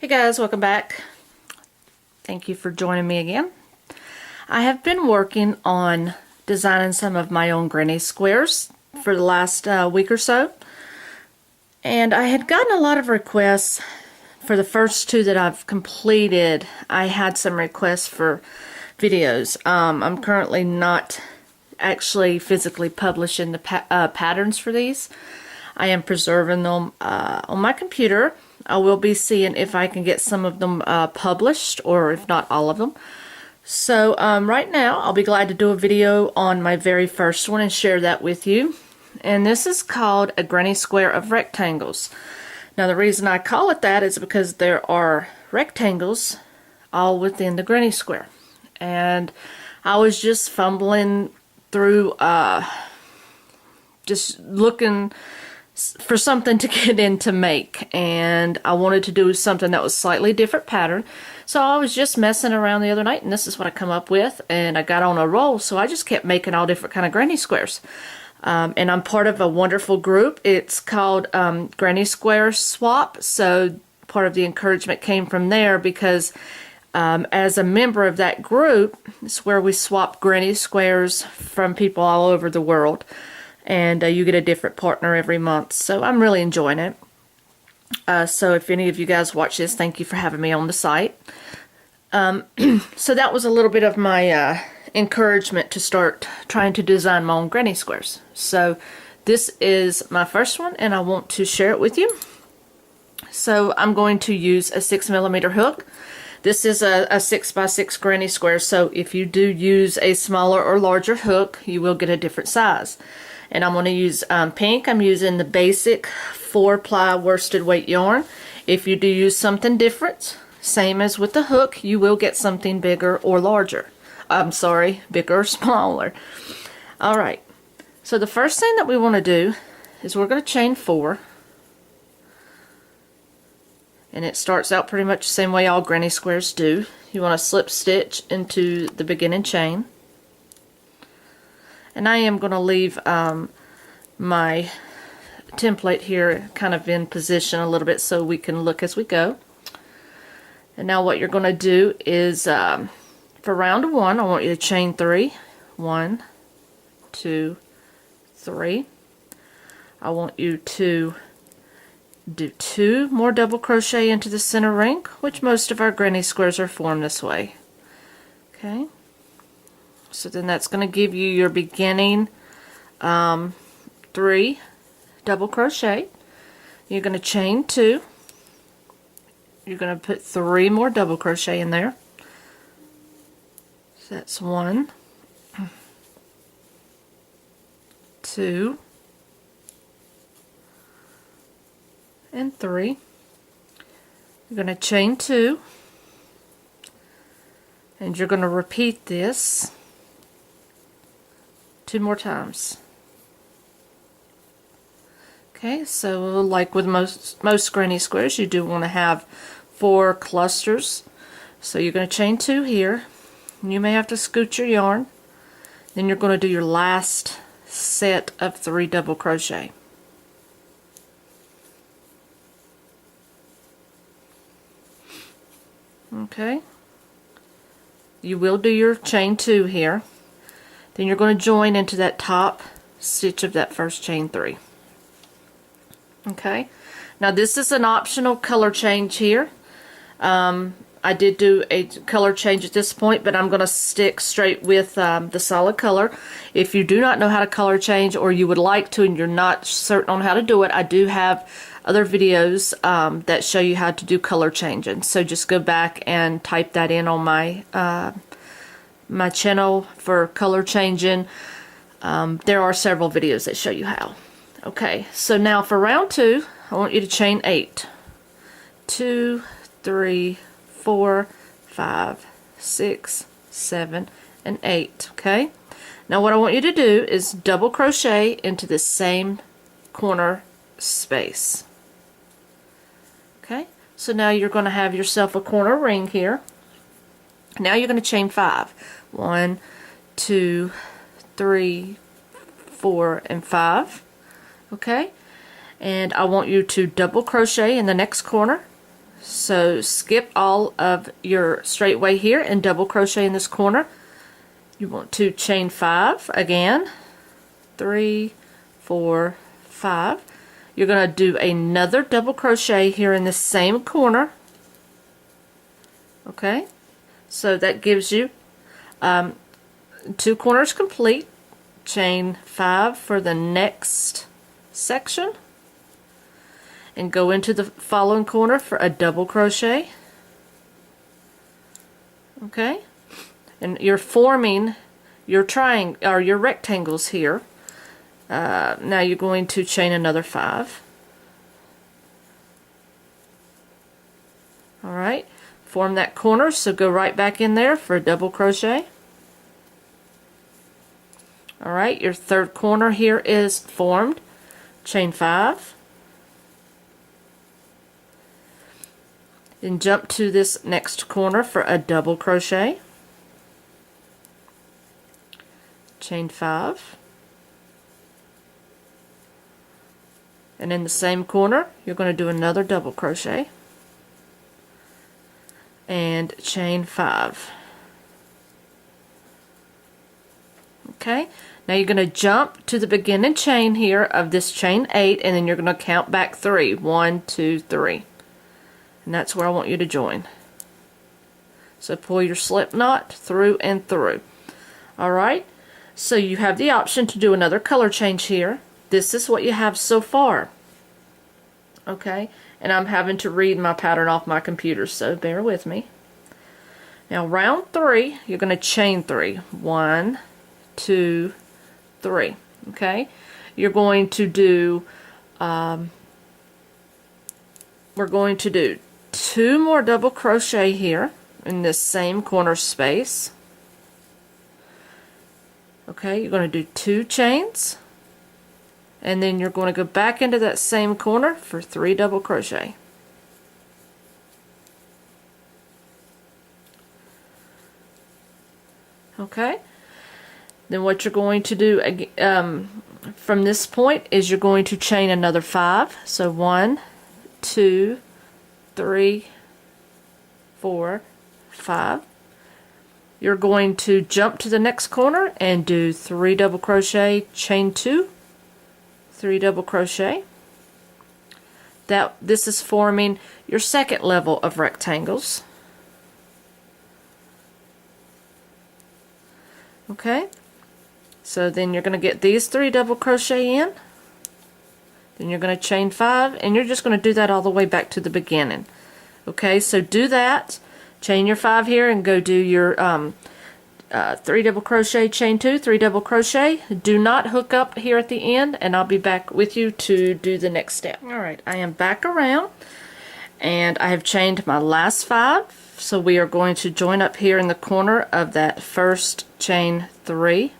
Hey guys, welcome back. Thank you for joining me again. I have been working on designing some of my own granny squares for the last week or so, and I had gotten a lot of requests for the first two that I've completed. I had some requests for videos. I'm currently not actually physically publishing the patterns for these. I am preserving them on my computer. I will be seeing if I can get some of them published, or if not all of them. So right now I'll be glad to do a video on my very first one and share that with you. And this is called a granny square of rectangles. Now the reason I call it that is because there are rectangles all within the granny square. And I was just fumbling through just looking for something to get in to make, and I wanted to do something that was slightly different pattern. So I was just messing around the other night, and this is what I come up with, and I got on a roll, so I just kept making all different kind of granny squares. And I'm part of a wonderful group. It's called Granny Square Swap, so part of the encouragement came from there, because as a member of that group, it's where we swap granny squares from people all over the world. And you get a different partner every month, so I'm really enjoying it. So if any of you guys watch this, thank you for having me on the site. So that was a little bit of my encouragement to start trying to design my own granny squares. So this is my first one, and I want to share it with you. So I'm going to use a 6mm hook. This is a 6x6 granny square, so if you do use a smaller or larger hook, you will get a different size. And I'm going to use pink. I'm using the basic 4-ply worsted weight yarn. If you do use something different, same as with the hook, you will get something bigger or larger. I'm sorry, bigger or smaller. Alright, so the first thing that we want to do is we're going to chain 4. And it starts out pretty much the same way all granny squares do. You want to slip stitch into the beginning chain. And I am going to leave my template here kind of in position a little bit so we can look as we go. And now what you're going to do is, for round 1, I want you to chain 3. 1, 2, 3. I want you to do 2 more double crochet into the center ring, which most of our granny squares are formed this way. Okay. So then that's going to give you your beginning 3 double crochet. You're going to chain 2. You're going to put 3 more double crochet in there. So that's 1, 2, and 3. You're going to chain 2, and you're going to repeat this 2 more times. Okay, so like with most granny squares, you do want to have 4 clusters. So you're going to chain 2 here. You may have to scoot your yarn. Then you're going to do your last set of 3 double crochet. Okay. You will do your chain 2 here. Then you're going to join into that top stitch of that first chain 3. Okay, now this is an optional color change here. I did do a color change at this point, but I'm going to stick straight with the solid color. If you do not know how to color change, or you would like to and you're not certain on how to do it, I do have other videos that show you how to do color changing. So just go back and type that in on my my channel for color changing. There are several videos that show you how. Okay, so now for round 2, I want you to chain 8. 2, 3, 4, 5, 6, 7, and 8. Okay, now what I want you to do is double crochet into the same corner space. Okay, so now you're going to have yourself a corner ring here. Now you're going to chain 5. 1, 2, 3, 4, and 5. Okay, and I want you to double crochet in the next corner, So skip all of your straightaway here and double crochet in this corner. You want to chain 5 again, 3, 4, 5. You're going to do another double crochet here in the same corner. Okay, so that gives you 2 corners complete. Chain 5 for the next section and go into the following corner for a double crochet. Okay, and you're forming your triangle or your rectangles here. Now you're going to chain another 5. Alright, form that corner, so go right back in there for a double crochet. Alright, your third corner here is formed. Chain 5. Then jump to this next corner for a double crochet. Chain 5. And in the same corner, you're going to do another double crochet. And chain 5. Okay, now you're going to jump to the beginning chain here of this chain 8, and then you're going to count back 3. 1, 2, 3. And that's where I want you to join. So pull your slip knot through and through. Alright, so you have the option to do another color change here. This is what you have so far. Okay, and I'm having to read my pattern off my computer, so bear with me. Now round 3, you're going to chain 3. 1, 2, 3. Okay, you're going to do we're going to do 2 more double crochet here in this same corner space. Okay, you're going to do 2 chains, and then you're going to go back into that same corner for 3 double crochet. Okay, then what you're going to do from this point is you're going to chain another 5. So 1, 2, 3, 4, 5. You're going to jump to the next corner and do 3 double crochet, chain 2, 3 double crochet. This is forming your second level of rectangles. Okay, so then you're going to get these 3 double crochet in, then you're going to chain 5, and you're just going to do that all the way back to the beginning. Okay, so do that, chain your 5 here and go do your 3 double crochet, chain 2, 3 double crochet. Do not hook up here at the end, and I'll be back with you to do the next step. Alright, I am back around and I have chained my last 5. So we are going to join up here in the corner of that first chain 3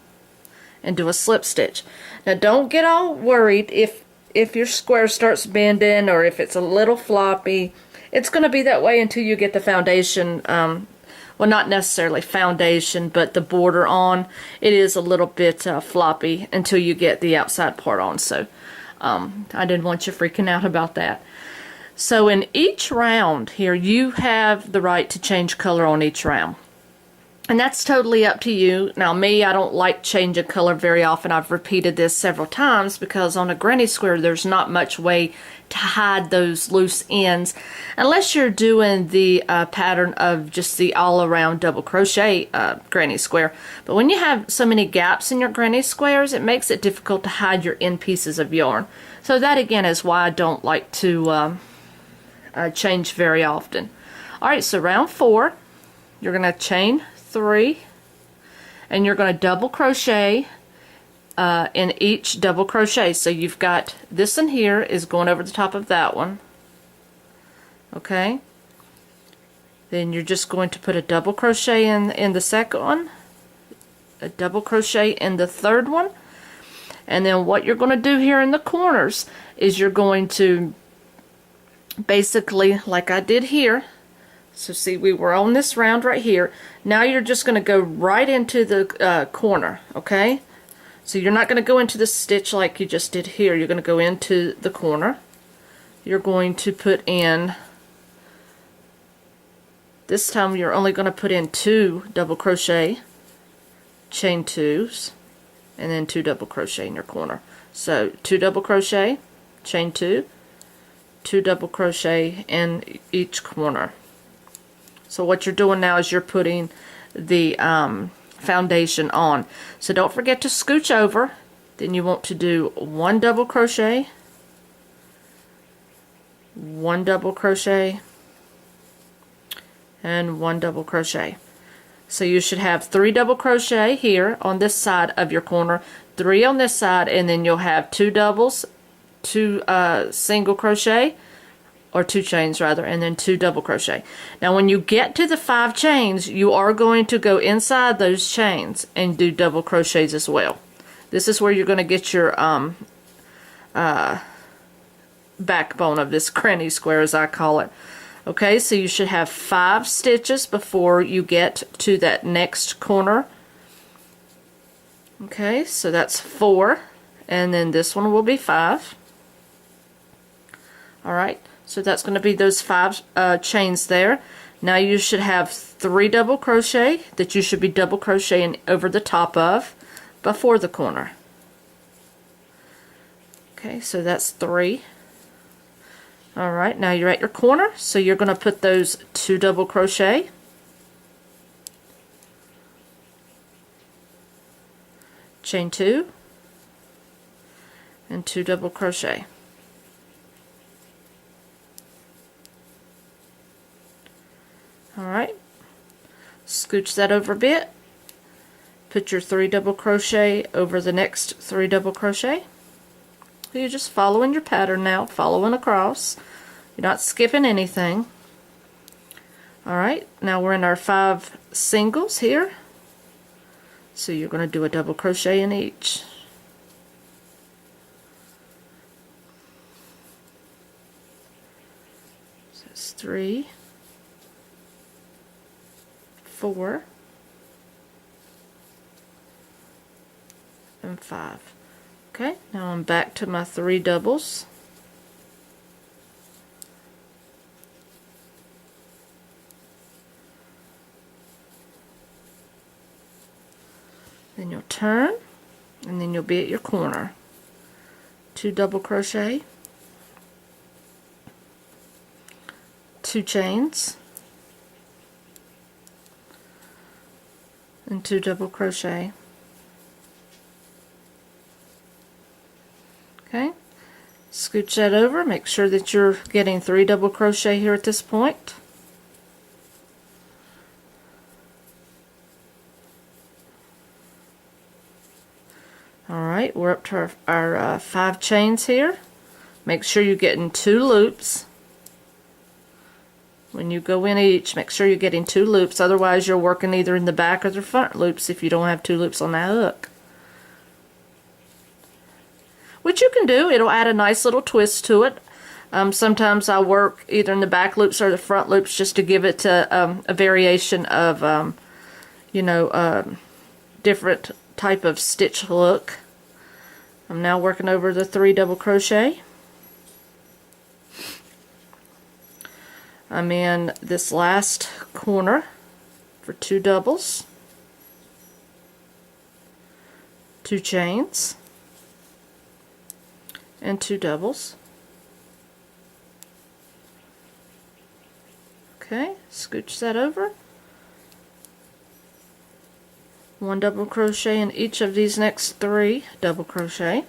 and do a slip stitch. Now don't get all worried if your square starts bending or if it's a little floppy. It's going to be that way until you get the foundation, well, not necessarily foundation, but the border on. It is a little bit floppy until you get the outside part on, so I didn't want you freaking out about that. So in each round here, you have the right to change color on each round. And that's totally up to you. Now me, I don't like changing color very often. I've repeated this several times because on a granny square there's not much way to hide those loose ends unless you're doing the pattern of just the all-around double crochet granny square. But when you have so many gaps in your granny squares, it makes it difficult to hide your end pieces of yarn. So that again is why I don't like to change very often. Alright, so round 4, you're going to chain 3 and you're going to double crochet in each double crochet. So you've got this one here is going over the top of that one. Okay, then you're just going to put a double crochet in the second one, a double crochet in the third one, and then what you're going to do here in the corners is you're going to basically, like I did here, so see we were on this round right here, now you're just going to go right into the corner. Okay, so you're not going to go into the stitch like you just did here, you're going to go into the corner. You're going to put in This time you're only going to put in 2 double crochet, chain 2s, and then 2 double crochet in your corner. So 2 double crochet, chain 2, 2 double crochet in each corner. So what you're doing now is you're putting the foundation on. So don't forget to scooch over. Then you want to do 1 double crochet, 1 double crochet, and 1 double crochet. So you should have 3 double crochet here on this side of your corner, 3 on this side, and then you'll have 2 doubles, 2 single crochet, or 2 chains rather, and then 2 double crochet. Now when you get to the 5 chains, you are going to go inside those chains and do double crochets as well. This is where you're going to get your backbone of this granny square, as I call it. Okay, so you should have 5 stitches before you get to that next corner. Okay, so that's 4, and then this one will be 5. Alright, so that's going to be those 5 chains there. Now you should have 3 double crochet that you should be double crocheting over the top of before the corner. Okay, so that's 3. Alright, now you're at your corner, so you're going to put those 2 double crochet, chain 2, and 2 double crochet. Alright, scooch that over a bit, put your 3 double crochet over the next 3 double crochet. You're just following your pattern now, following across. You're not skipping anything. Alright, now we're in our 5 singles here. So you're going to do a double crochet in each. So it's 3, 4, and 5. Okay, now I'm back to my 3 doubles. Then you'll turn, and then you'll be at your corner. 2 double crochet, 2 chains, and 2 double crochet. Okay, scooch that over, make sure that you're getting 3 double crochet here at this point. Alright, we're up to our 5 chains here. Make sure you're getting 2 loops. When you go in each, make sure you're getting 2 loops, otherwise you're working either in the back or the front loops if you don't have 2 loops on that hook. Which you can do, it'll add a nice little twist to it. Sometimes I work either in the back loops or the front loops just to give it a variation of, different type of stitch look. I'm now working over the 3 double crochet. I'm in this last corner for 2 doubles, 2 chains, and 2 doubles. Okay, scooch that over. 1 double crochet in each of these next 3 double crochet.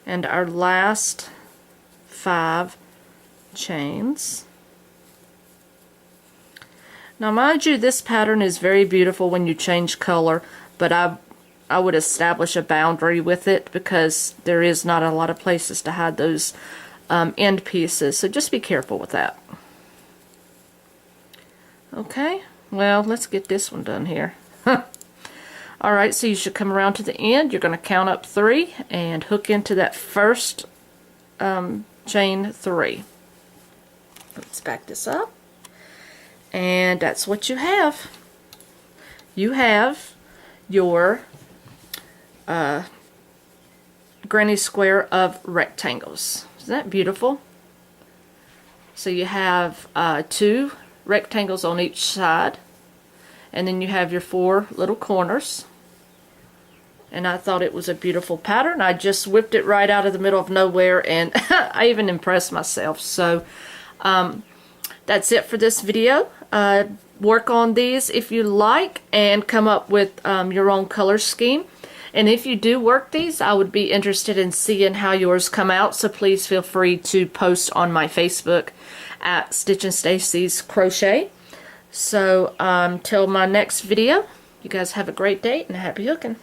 And our last 5 chains. Now mind you, this pattern is very beautiful when you change color, but I would establish a boundary with it because there is not a lot of places to hide those end pieces, so just be careful with that. Okay, well, let's get this one done here. Alright, so you should come around to the end. You're going to count up 3 and hook into that first chain 3. Let's back this up. And that's what you have. You have your granny square of rectangles. Isn't that beautiful? So you have 2 rectangles on each side, and then you have your 4 little corners. And I thought it was a beautiful pattern. I just whipped it right out of the middle of nowhere, and I even impressed myself. So that's it for this video. Work on these if you like and come up with your own color scheme. And if you do work these, I would be interested in seeing how yours come out. So please feel free to post on my Facebook at Stitch and Stacy's Crochet. So till my next video, you guys have a great day and happy hooking.